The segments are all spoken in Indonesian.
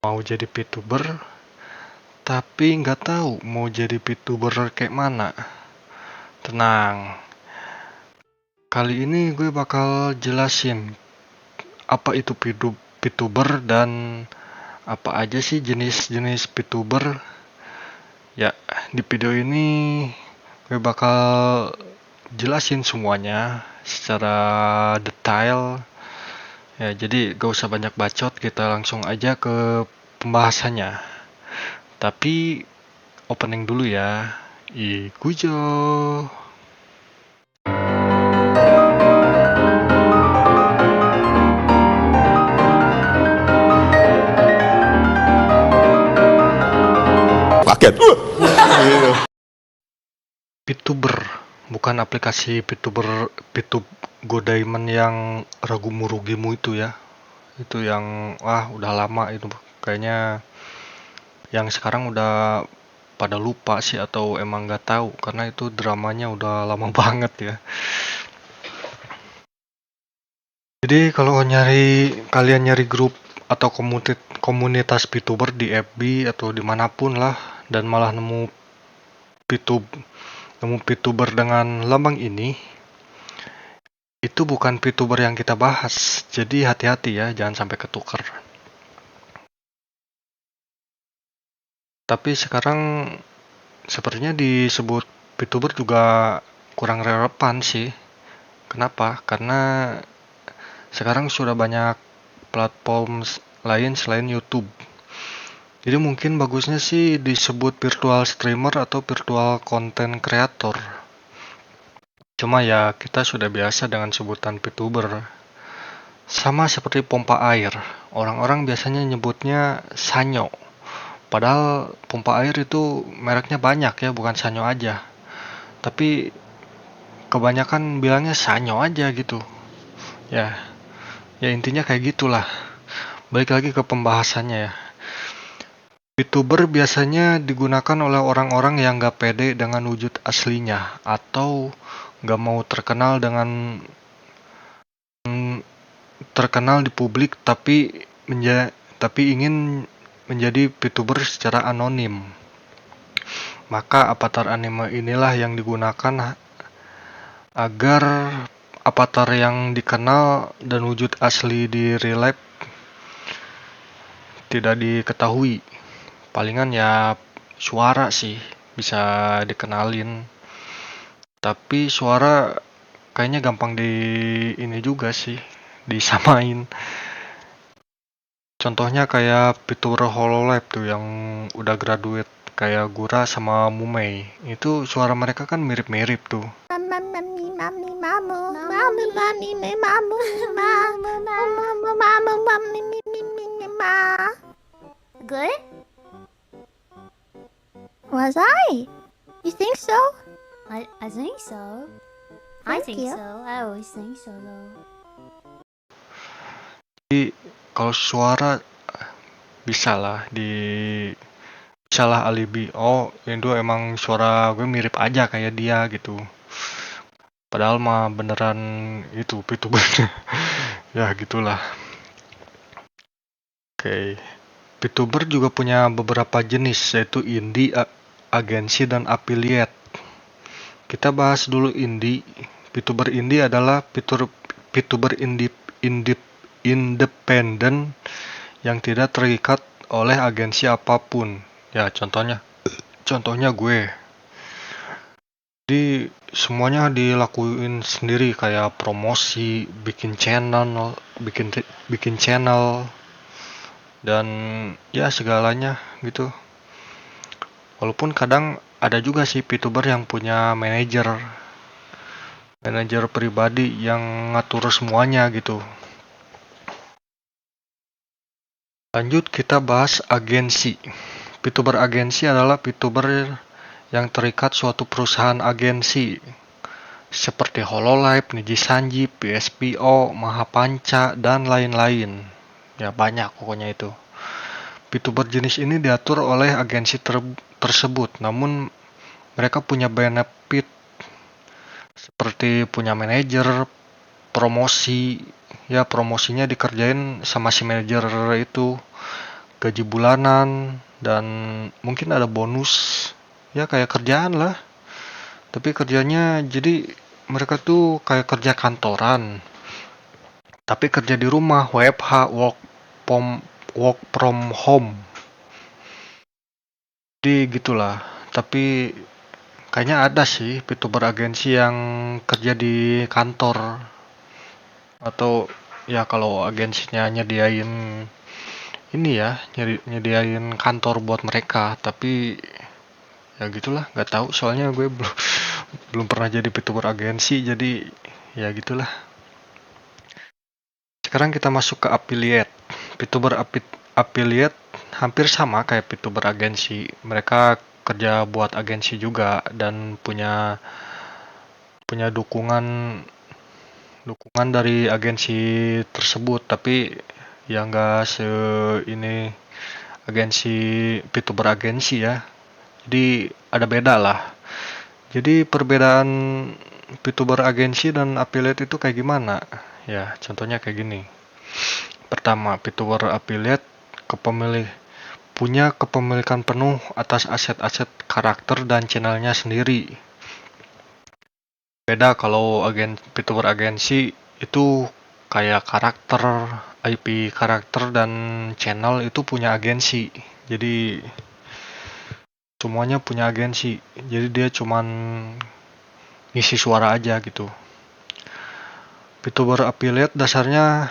Mau jadi VTuber, tapi nggak tahu mau jadi VTuber kayak mana. Tenang, kali ini gue bakal jelasin apa itu VTuber dan apa aja sih jenis-jenis VTuber. Ya, di video ini gue bakal jelasin semuanya secara detail. Ya, jadi gak usah banyak bacot, kita langsung aja ke pembahasannya. Tapi opening dulu ya. Ikujo. Paket. VTuber, bukan aplikasi VTube Godaimen yang ragu murugimu itu ya. Itu yang udah lama itu. Kayaknya yang sekarang udah pada lupa sih atau emang nggak tahu karena itu dramanya udah lama banget ya. Jadi kalau kalian nyari grup atau komunitas VTuber di FB atau dimanapun lah dan malah nemu VTuber dengan lambang ini, itu bukan VTuber yang kita bahas. Jadi hati-hati ya, jangan sampai ketukar. Tapi sekarang sepertinya disebut VTuber juga kurang relevan sih. Kenapa? Karena sekarang sudah banyak platform lain selain YouTube. Jadi mungkin bagusnya sih disebut virtual streamer atau virtual content creator. Cuma ya kita sudah biasa dengan sebutan VTuber. Sama seperti pompa air, orang-orang biasanya nyebutnya sanyo. Padahal pompa air itu mereknya banyak ya, bukan sanyo aja. Tapi kebanyakan bilangnya sanyo aja gitu. Ya, ya intinya kayak gitulah. Balik lagi ke pembahasannya ya. VTuber biasanya digunakan oleh orang-orang yang gak pede dengan wujud aslinya atau gak mau terkenal di publik tapi ingin menjadi VTuber secara anonim. Maka avatar anime inilah yang digunakan agar avatar yang dikenal dan wujud asli di real life tidak diketahui. Palingan ya suara sih bisa dikenalin. Tapi suara kayaknya gampang ini juga sih, disamain. Contohnya kayak VTuber Hololive tuh yang udah graduate kayak Gura sama Mumei. Itu suara mereka kan mirip-mirip tuh. Good? Was I? You think so? I think so. Thank I think you. so. I always think so though. Jadi kalau suara bisalah alibi. Oh, itu emang suara gue mirip aja kayak dia gitu. Padahal mah beneran itu VTuber. Ya gitulah. Oke. VTuber juga punya beberapa jenis yaitu indie, agensi dan affiliate. Kita bahas dulu indie. VTuber indie adalah VTuber independen yang tidak terikat oleh agensi apapun. Ya contohnya gue. Jadi semuanya dilakuin sendiri kayak promosi, bikin channel dan ya segalanya gitu. Walaupun kadang ada juga sih VTuber yang punya manajer pribadi yang ngatur semuanya gitu. Lanjut kita bahas agensi. VTuber agensi adalah VTuber yang terikat suatu perusahaan agensi seperti Hololive, Nijisanji, PSPO, Mahapanca, dan lain-lain. Ya banyak pokoknya itu. VTuber jenis ini diatur oleh agensi tersebut, namun mereka punya benefit seperti punya manajer, promosi. Ya promosinya dikerjain sama si manajer itu. gaji bulanan, dan mungkin ada bonus. Ya kayak kerjaan lah. Tapi kerjanya jadi mereka tuh kayak kerja kantoran. Tapi kerja di rumah, WFH, work from home. Jadi gitulah. Tapi kayaknya ada sih VTuber agensi yang kerja di kantor, atau ya kalau agensinya nyediain ini ya, nyediain kantor buat mereka. Tapi ya gitulah, nggak tahu soalnya gue belum belum pernah jadi VTuber agensi, jadi ya gitulah. Sekarang kita masuk ke affiliate. VTuber affiliate hampir sama kayak VTuber agensi. Mereka kerja buat agensi juga dan punya dukungan dari agensi tersebut, tapi ya nggak ini agensi VTuber agensi ya. Jadi ada beda lah. Jadi perbedaan VTuber agensi dan affiliate itu kayak gimana? Ya, contohnya kayak gini. Pertama, VTuber affiliate punya kepemilikan penuh atas aset-aset karakter dan channelnya sendiri. Beda kalau VTuber agensi itu kayak karakter, IP karakter dan channel itu punya agensi. Jadi semuanya punya agensi. Jadi dia cuman ngisi suara aja gitu. VTuber affiliate dasarnya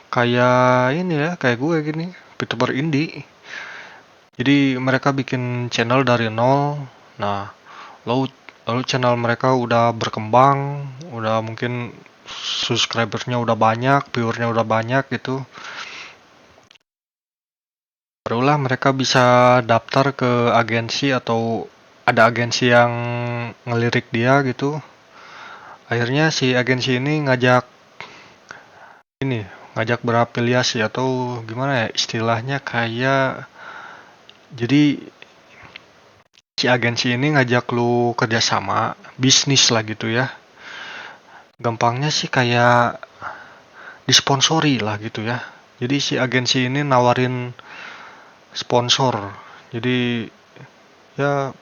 kayak ini ya, kayak gue gini, VTuber indie. Jadi mereka bikin channel dari nol. Nah, lalu channel mereka udah berkembang, udah mungkin subscribernya udah banyak, viewernya udah banyak gitu. Barulah mereka bisa daftar ke agensi, atau ada agensi yang ngelirik dia gitu. Akhirnya si agensi ini ngajak berafiliasi, atau gimana ya istilahnya, kayak jadi si agensi ini ngajak lu kerjasama bisnis lah gitu ya. Gampangnya sih kayak disponsori lah gitu ya. Jadi si agensi ini nawarin sponsor. Jadi ya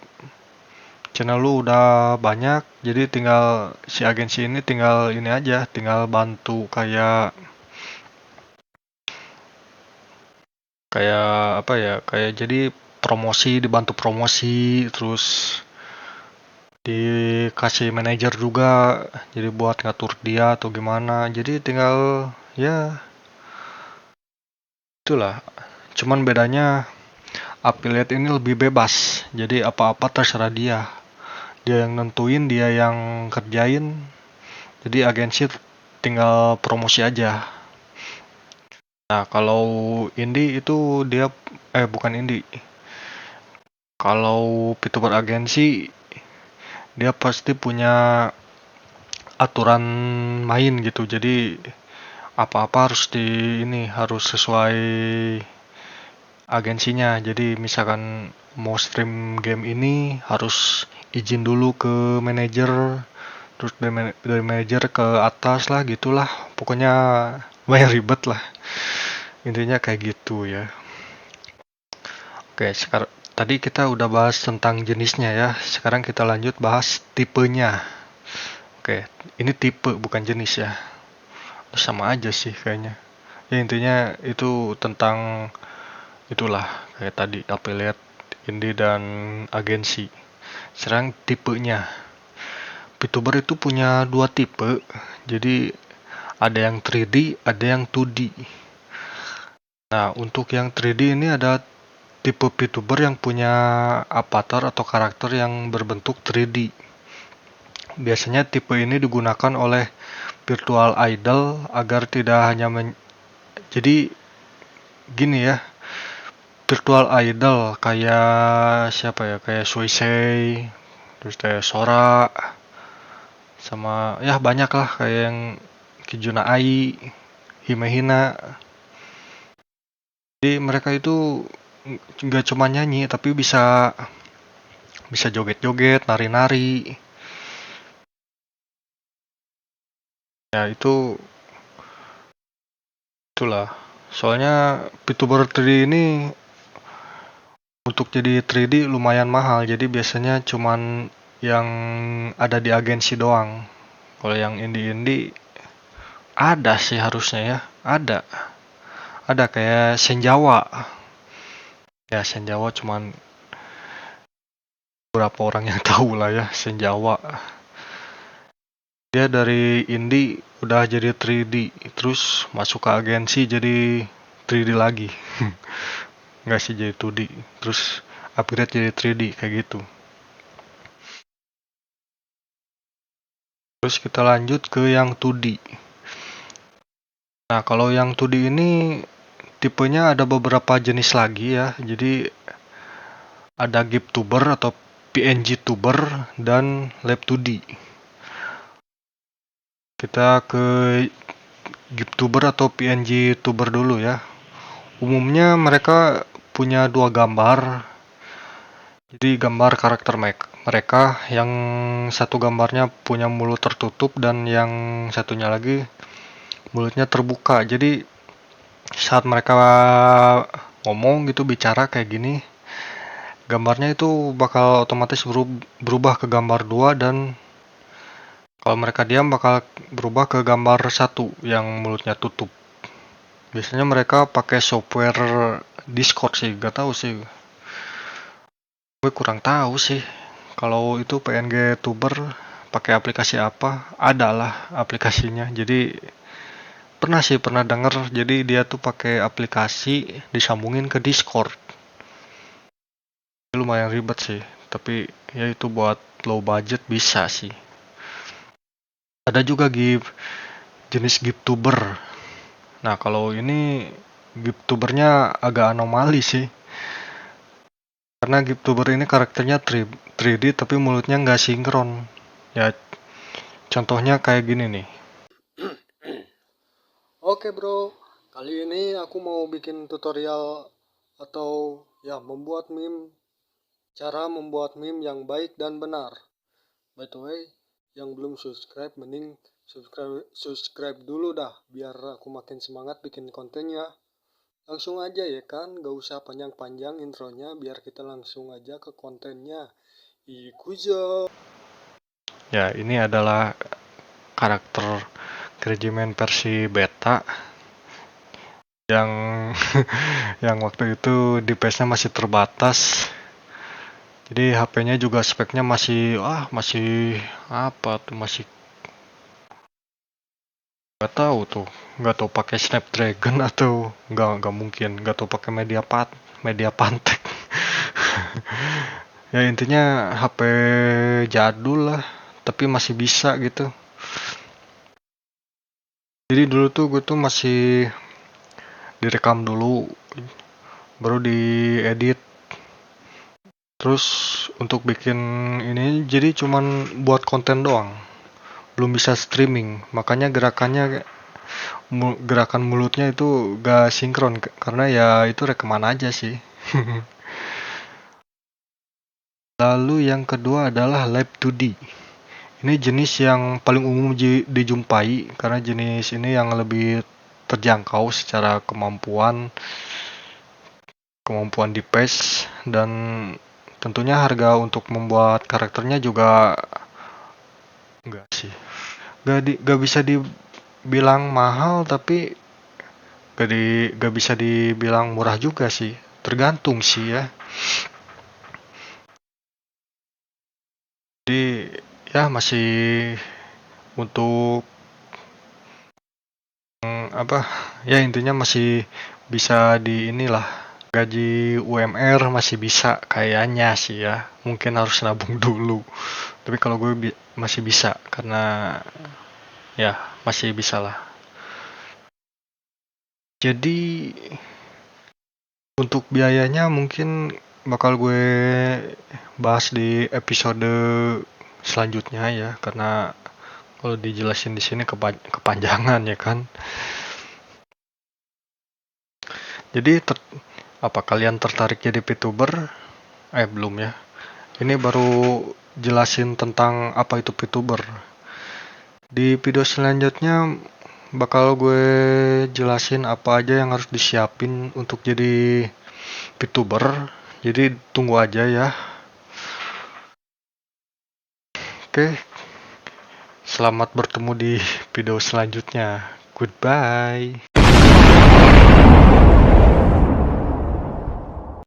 channel lu udah banyak, jadi tinggal si agensi ini tinggal ini aja, tinggal bantu kayak apa ya, kayak jadi dibantu promosi, terus dikasih manajer juga, jadi buat ngatur dia atau gimana. Jadi tinggal ya itulah. Cuman bedanya affiliate ini lebih bebas, jadi apa-apa terserah dia yang nentuin, dia yang kerjain. Jadi agensi tinggal promosi aja. Nah, kalau indie itu dia bukan indie. Kalau VTuber agensi dia pasti punya aturan main gitu. Jadi apa-apa harus sesuai agensinya. Jadi misalkan mau stream game ini harus izin dulu ke manajer, terus dari manajer ke atas lah gitulah. Pokoknya banyak ribet lah. Intinya kayak gitu ya. Oke, sekarang tadi kita udah bahas tentang jenisnya ya. Sekarang kita lanjut bahas tipenya. Oke, ini tipe bukan jenis ya. Sama aja sih kayaknya. Ya intinya itu tentang itulah, kayak tadi affiliate, indie dan agensi. Sekarang tipenya. VTuber itu punya dua tipe. Jadi ada yang 3D, ada yang 2D. Nah, untuk yang 3D ini ada tipe VTuber yang punya avatar atau karakter yang berbentuk 3D. Biasanya tipe ini digunakan oleh virtual idol agar tidak hanya jadi gini ya, virtual idol kayak siapa ya, kayak Suisei, terus kayak Sora, sama ya banyak lah, kayak yang Kijuna Ai, Himehina. Jadi mereka itu nggak cuma nyanyi, tapi bisa joget-joget, nari-nari. Ya itulah. Soalnya VTuber 3D ini untuk jadi 3D lumayan mahal, jadi biasanya cuman yang ada di agensi doang. Kalau yang indie-indie ada sih harusnya ya, ada kayak Senjawa. Ya Senjawa cuman beberapa orang yang tahu lah ya Senjawa. Dia dari indie udah jadi 3D, terus masuk ke agensi jadi 3D lagi. Nggak sih jadi 2D, terus upgrade jadi 3D kayak gitu. Terus kita lanjut ke yang 2D. Nah, kalau yang 2D ini tipenya ada beberapa jenis lagi ya. Jadi ada GIF-tuber atau PNG-tuber dan Lab 2D. Kita ke GIF-tuber atau PNG-tuber dulu ya. Umumnya mereka punya dua gambar. Jadi gambar karakter mereka, yang satu gambarnya punya mulut tertutup dan yang satunya lagi mulutnya terbuka. Jadi saat mereka ngomong gitu, bicara kayak gini, gambarnya itu bakal otomatis berubah ke gambar 2, dan kalau mereka diam bakal berubah ke gambar 1 yang mulutnya tutup. Biasanya mereka pakai software Discord sih, gak tahu sih. Gue kurang tahu sih. Kalau itu PNG tuber pakai aplikasi apa? Ada lah aplikasinya. Jadi pernah denger. Jadi dia tuh pakai aplikasi disambungin ke Discord. Lumayan ribet sih, tapi ya itu buat low budget bisa sih. Ada juga jenis GIF-tuber. Nah, kalau ini GIF-tubernya agak anomali sih. Karena GIF-tuber ini karakternya 3D tapi mulutnya nggak sinkron. Ya, contohnya kayak gini nih. Oke bro, kali ini aku mau bikin tutorial atau ya cara membuat meme yang baik dan benar. By the way, yang belum subscribe mending subscribe dulu dah, biar aku makin semangat bikin kontennya. Langsung aja ya kan, gak usah panjang-panjang intronya, biar kita langsung aja ke kontennya. Ikuzo. Ya, ini adalah karakter Crazyman versi beta yang yang waktu itu di PS-nya masih terbatas. Jadi HP-nya juga speknya masih nggak tahu pakai Snapdragon atau nggak mungkin, nggak tahu pakai Mediatek. Ya intinya HP jadul lah, tapi masih bisa gitu. Jadi dulu tuh gue tuh masih direkam dulu, baru diedit. Terus untuk bikin ini jadi cuman buat konten doang, belum bisa streaming. Makanya gerakan mulutnya itu gak sinkron, karena ya itu rekaman aja sih. Lalu yang kedua adalah Live 2D. Ini jenis yang paling umum dijumpai karena jenis ini yang lebih terjangkau secara kemampuan di PS, dan tentunya harga untuk membuat karakternya juga gak bisa dibilang mahal, tapi gak bisa dibilang murah juga sih, tergantung sih ya. Jadi ya masih untuk ya intinya masih bisa di inilah, gaji UMR masih bisa kayaknya sih ya. Mungkin harus nabung dulu, tapi kalau gue masih bisa karena ya masih bisa lah. Jadi untuk biayanya mungkin bakal gue bahas di episode selanjutnya ya, karena kalau dijelasin di sini kepanjangan ya kan. Jadi apa kalian tertarik jadi VTuber? Belum ya. Ini baru jelasin tentang apa itu VTuber. Di video selanjutnya bakal gue jelasin apa aja yang harus disiapin untuk jadi VTuber. Jadi tunggu aja ya. Oke, selamat bertemu di video selanjutnya. Goodbye.